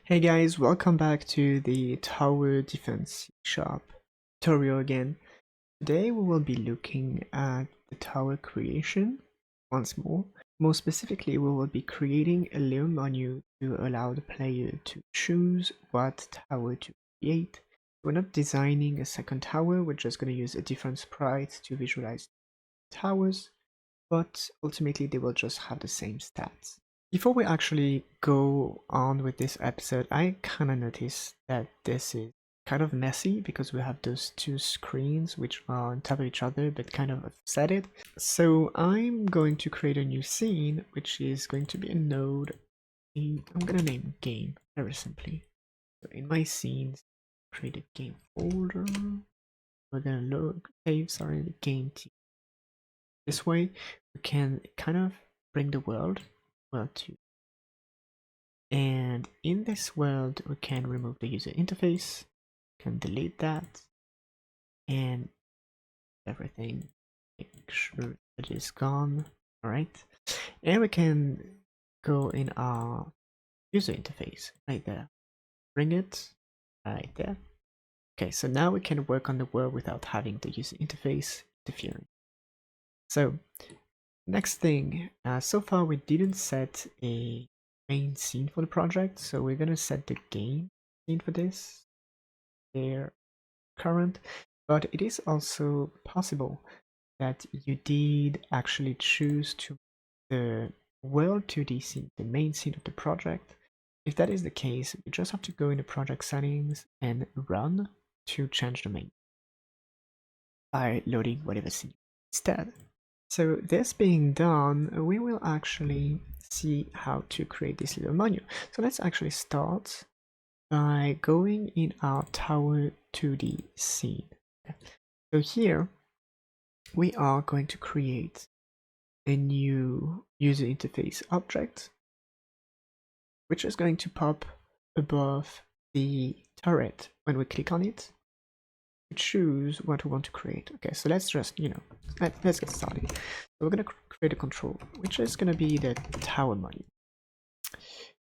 Hey guys, welcome back to the Tower Defense Sharp tutorial again. Today we will be looking at the tower creation once more. More specifically, we will be creating a little menu to allow the player to choose what tower to create. We're not designing a second tower, we're just going to use a different sprite to visualize towers, but ultimately they will just have the same stats. Before we actually go on with this episode, I kind of noticed that this is kind of messy because we have those two screens which are on top of each other but kind of offset. So I'm going to create a new scene which is going to be a node. I'm going to name game very simply. So in my scenes, create a game folder. We're going to save the game team. This way we can kind of bring the world to, and in this world we can remove the user interface, can delete that, and everything, make sure it is gone. All right, and we can go in our user interface right there, bring it right there. Okay, so now we can work on the world without having the user interface interfering. So next thing, so far we didn't set a main scene for the project, so we're gonna set the game scene for this, their current, but it is also possible that you did actually choose to the world 2D scene, the main scene of the project. If that is the case, you just have to go into project settings and run to change the main by loading whatever scene instead. So this being done, we will actually see how to create this little menu. So let's actually start by going in our tower 2D scene. So here we are going to create a new user interface object, which is going to pop above the turret when we click on it to choose what we want to create. Okay, so let's just, let's get started. So we're going to create a control, which is going to be the tower menu.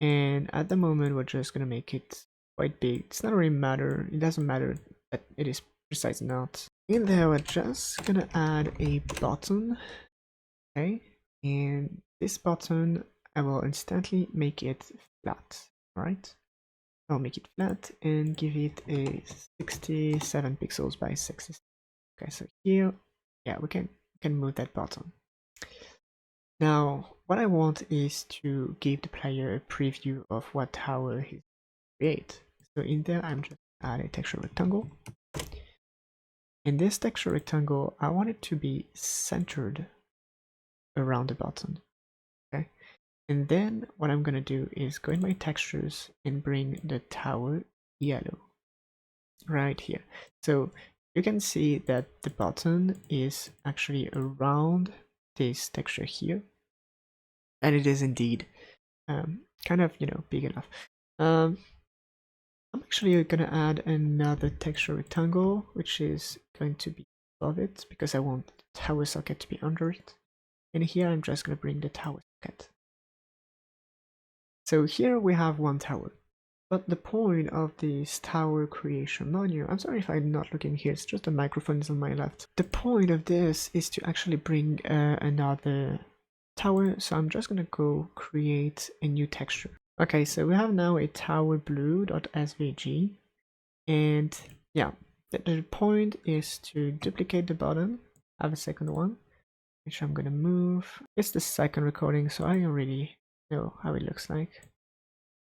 And at the moment, we're just going to make it quite big. It's not really matter. It doesn't matter that it is precise or not. In there, we're just going to add a button. Okay, and this button, I will instantly make it flat. All right. I'll make it flat and give it a 67 pixels by 60. Okay, so here, yeah, we can move that button. Now, what I want is to give the player a preview of what tower he create. So in there, I'm just add a texture rectangle. In this texture rectangle, I want it to be centered around the button. Okay, and then what I'm gonna do is go in my textures and bring the tower yellow right here. So you can see that the button is actually around this texture here, and it is indeed kind of big enough. I'm actually gonna add another texture rectangle, which is going to be above it because I want the tower socket to be under it. And here I'm just gonna bring the tower socket. So here we have one tower. But the point of this tower creation menu, I'm sorry if I'm not looking here, it's just the microphone is on my left. The point of this is to actually bring another tower, so I'm just gonna go create a new texture. Okay, so we have now a tower blue.svg, and yeah, the point is to duplicate the button, have a second one, which I'm gonna move. It's the second recording, so I don't really know how it looks like.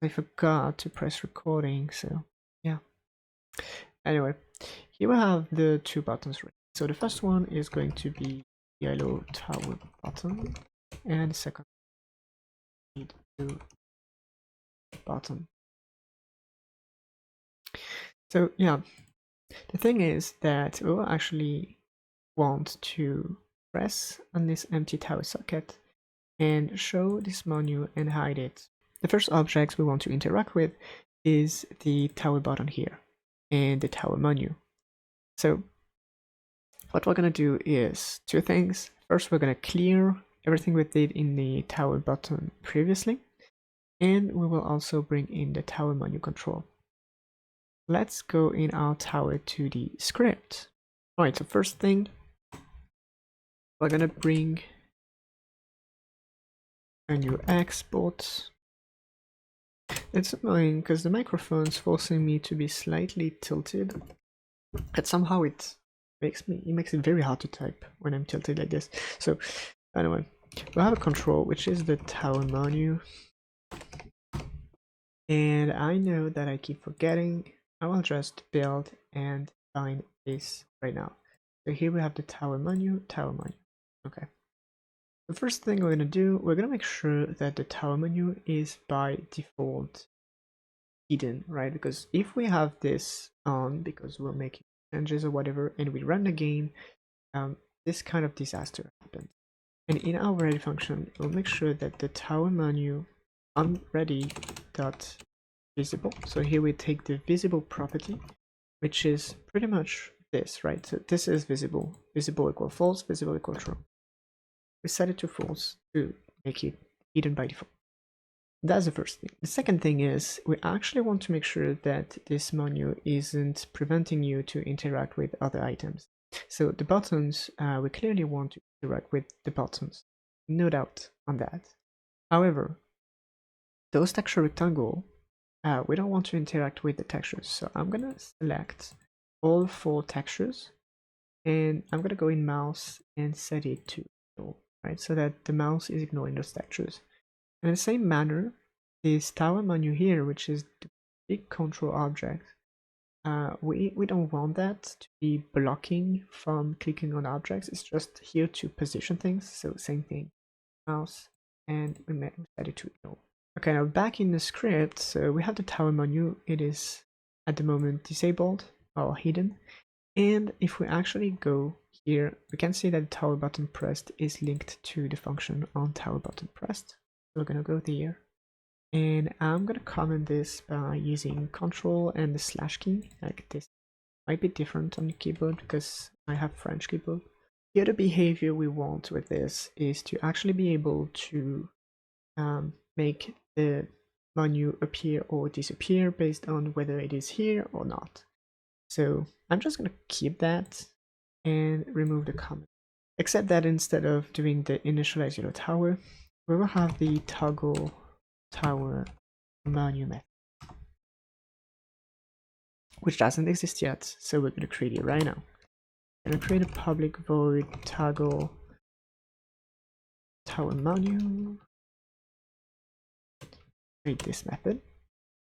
I forgot to press recording, so yeah. Anyway, here we have the two buttons. So the first one is going to be yellow tower button, and the second blue button. So yeah, the thing is that we'll actually want to press on this empty tower socket and show this menu and hide it. The first objects we want to interact with is the tower button here and the tower menu. So what we're going to do is two things. First, we're going to clear everything we did in the tower button previously. And we will also bring in the tower menu control. Let's go in our tower to the script. All right, so first thing, we're gonna bring a new export. It's annoying because the microphone's forcing me to be slightly tilted, but somehow it makes it very hard to type when I'm tilted like this. So anyway, we'll have a control, which is the tower menu. And I know that I keep forgetting. I will just build and find this right now. So here we have the tower menu, Okay. The first thing we're going to do, we're going to make sure that the tower menu is by default hidden, right? Because if we have this on, because we're making changes or whatever, and we run the game, this kind of disaster happens. And in our ready function, we'll make sure that the tower menu on ready.visible. So here we take the visible property, which is pretty much this, right? So this is visible. Visible equal false, visible equal true. We set it to false to make it hidden by default. That's the first thing. The second thing is we actually want to make sure that this menu isn't preventing you to interact with other items. So the buttons, we clearly want to interact with the buttons, no doubt on that. However, those texture rectangle, we don't want to interact with the textures. So I'm gonna select all 4 textures, and I'm gonna go in mouse and set it to ignore, right? So that the mouse is ignoring those textures. In the same manner, this tower menu here, which is the big control object, we don't want that to be blocking from clicking on objects. It's just here to position things. So same thing, mouse, and we set it to ignore. Okay, now back in the script, so we have the tower menu. It is at the moment disabled or hidden. And if we actually go here, we can see that the tower button pressed is linked to the function on tower button pressed. So we're gonna go there, and I'm gonna comment this by using Control and the slash key. Like this might be different on the keyboard because I have French keyboard. The other behavior we want with this is to actually be able to make the menu appear or disappear based on whether it is here or not. So I'm just going to keep that and remove the comment. Except that instead of doing the initialize yellow tower, we will have the toggle tower menu method, which doesn't exist yet. So we're going to create it right now. I'm going to create a public void toggle tower menu. Create this method.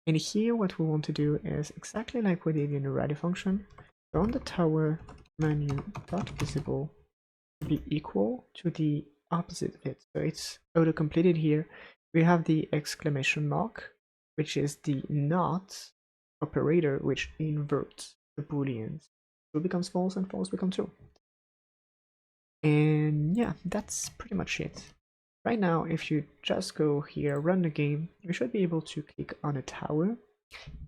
And here what we want to do is exactly like we did in the ready function. So on the tower menu dot visible be equal to the opposite of it. So it's auto completed here. We have the exclamation mark, which is the not operator, which inverts the booleans. True becomes false and false becomes true. And yeah, that's pretty much it. Right now, if you just go here, run the game, you should be able to click on a tower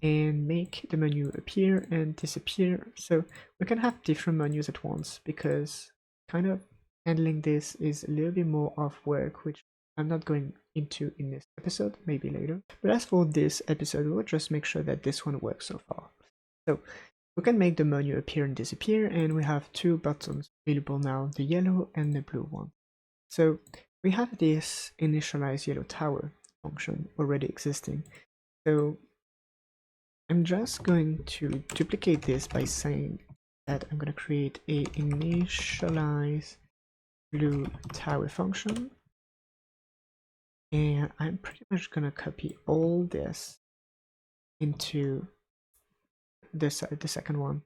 and make the menu appear and disappear. So we can have different menus at once, because kind of handling this is a little bit more of work, which I'm not going into in this episode, maybe later. But as for this episode, we'll just make sure that this one works so far. So we can make the menu appear and disappear, and we have 2 buttons available now, the yellow and the blue one. So we have this initialize yellow tower function already existing. So I'm just going to duplicate this by saying that I'm going to create a initialize blue tower function. And I'm pretty much going to copy all this into the second one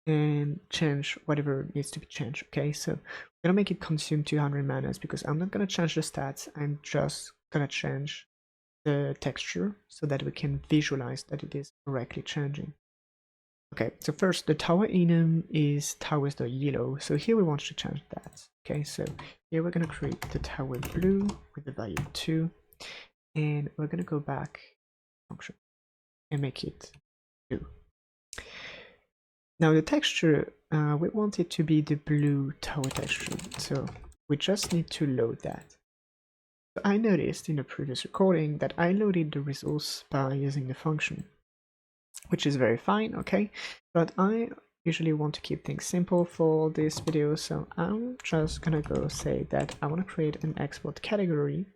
and change whatever needs to be changed. Okay, so I'm going to make it consume 200 manas because I'm not going to change the stats. I'm just going to change the texture so that we can visualize that it is correctly changing. Okay, so first the tower enum is towers.yellow, so here we want to change that. Okay, so here we're going to create the tower blue with the value 2, and we're going to go back function and make it blue. Now the texture, we want it to be the blue tower texture, so we just need to load that. I noticed in the previous recording that I loaded the resource by using the function, which is very fine, okay? But I usually want to keep things simple for this video, so I'm just gonna go say that I want to create an export category,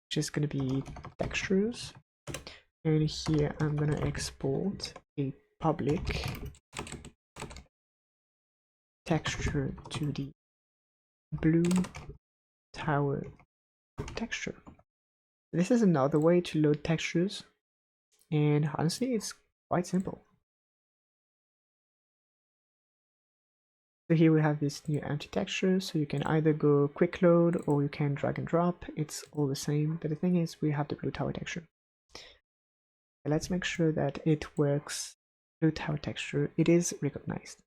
which is gonna be textures, and here I'm gonna export a public texture to the blue tower texture. This is another way to load textures, and honestly it's quite simple. So here we have this new empty texture, so you can either go quick load or you can drag and drop. It's all the same, but the thing is we have the blue tower texture. Let's make sure that it works. Blue tower texture, it is recognized.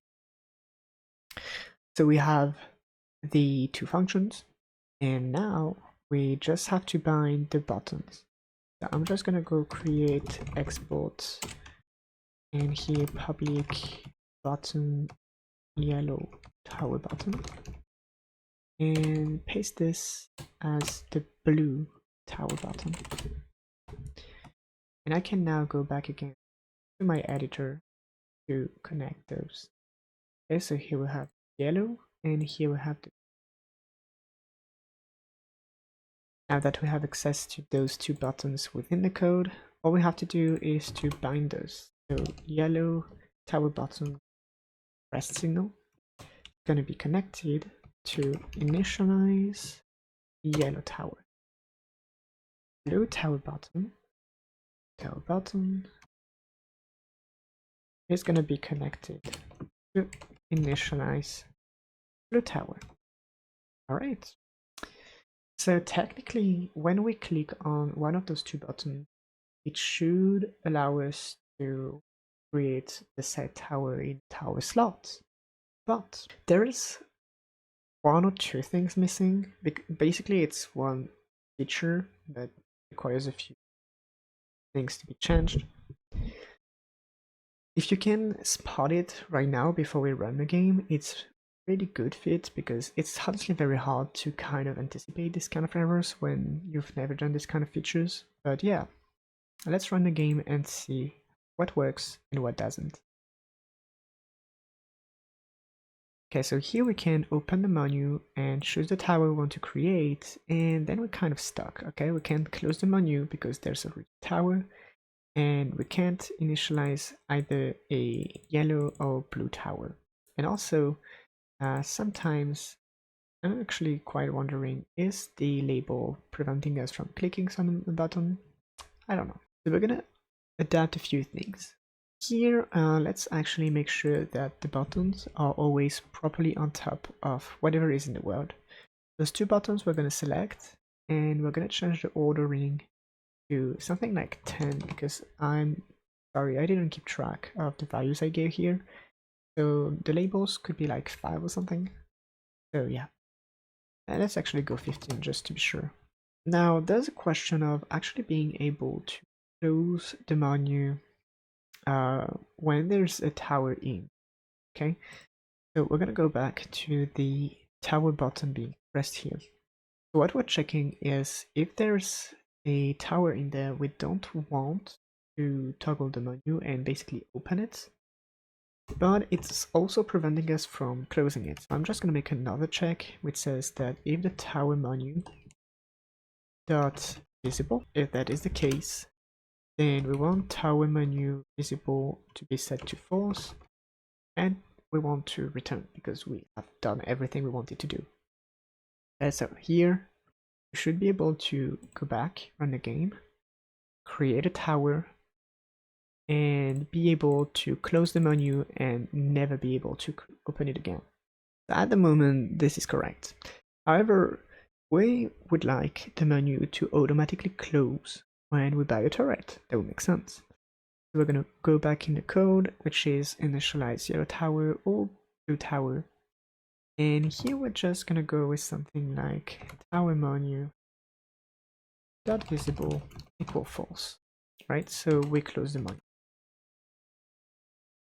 So we have the two functions, and now we just have to bind the buttons. So I'm just gonna go create export, and here public button yellow tower button, and paste this as the blue tower button. And I can now go back again to my editor to connect those. Okay, so here we have yellow, and here we have the. Now that we have access to those two buttons within the code, all we have to do is to bind those. So yellow tower button rest signal is going to be connected to initialize yellow tower. Blue tower button is going to be connected to initialize blue tower. All right. So technically, when we click on one of those two buttons, it should allow us to create the set tower in tower slots. But there is one or two things missing. Basically, it's one feature that requires a few things to be changed. If you can spot it right now before we run the game, it's really good fit, because it's honestly very hard to kind of anticipate this kind of errors when you've never done this kind of features. But yeah, let's run the game and see what works and what doesn't. Okay, so here we can open the menu and choose the tower we want to create, and then we're kind of stuck. Okay, we can't close the menu because there's a tower, and we can't initialize either a yellow or blue tower. And also, sometimes I'm actually quite wondering, is the label preventing us from clicking on the button? I don't know. So we're gonna adapt a few things. Here, let's actually make sure that the buttons are always properly on top of whatever is in the world. Those two buttons we're going to select, and we're going to change the ordering to something like 10, because I'm sorry, I didn't keep track of the values I gave here. So the labels could be like 5 or something. So yeah, and let's actually go 15 just to be sure. Now there's a question of actually being able to close the menu when there's a tower in. Okay, so we're gonna go back to the tower button being pressed here. So what we're checking is if there's a tower in there, we don't want to toggle the menu and basically open it, but it's also preventing us from closing it. So I'm just gonna make another check which says that if the tower menu dot visible, if that is the case, then we want tower menu visible to be set to false, and we want to return because we have done everything we wanted to do. So here we should be able to go back, run the game, create a tower, and be able to close the menu and never be able to open it again. At the moment, this is correct. However, we would like the menu to automatically close when we buy a turret. That would make sense. So we're going to go back in the code, which is initialize yellow tower or blue tower. And here we're just going to go with something like tower menu dot visible equal false, right? So we close the menu.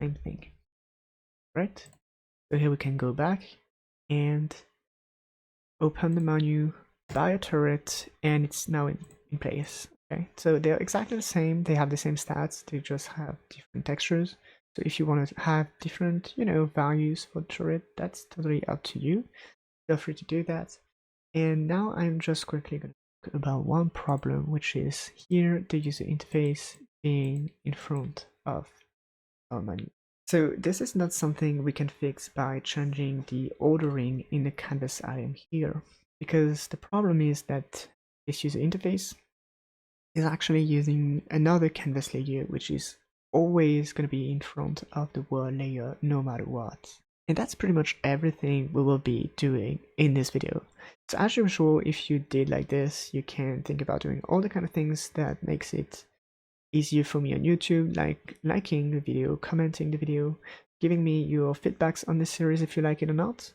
Same thing, right? So here we can go back and open the menu buy a turret and it's now in place. Okay, so they're exactly the same, they have the same stats, they just have different textures. So if you want to have different, values for the turret, that's totally up to you. Feel free to do that. And now I'm just quickly going to talk about one problem, which is here the user interface being in front of our menu. So this is not something we can fix by changing the ordering in the canvas item here, because the problem is that this user interface is actually using another canvas layer, which is always going to be in front of the world layer no matter what. And that's pretty much everything we will be doing in this video. So as usual, if you did like this, you can think about doing all the kind of things that makes it easier for me on YouTube, like liking the video, commenting the video, giving me your feedbacks on this series if you like it or not.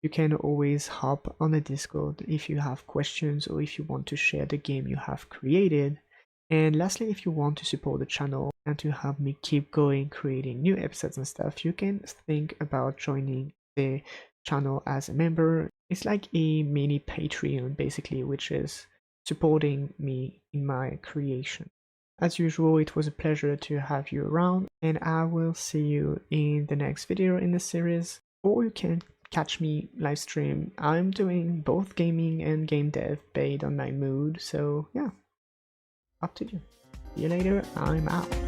You can always hop on the Discord if you have questions or if you want to share the game you have created. And lastly, if you want to support the channel and to help me keep going, creating new episodes and stuff, you can think about joining the channel as a member. It's like a mini Patreon basically, which is supporting me in my creation. As usual, it was a pleasure to have you around, and I will see you in the next video in this series, or you can catch me live stream. I'm doing both gaming and game dev based on my mood, so yeah, up to you. See you later, I'm out.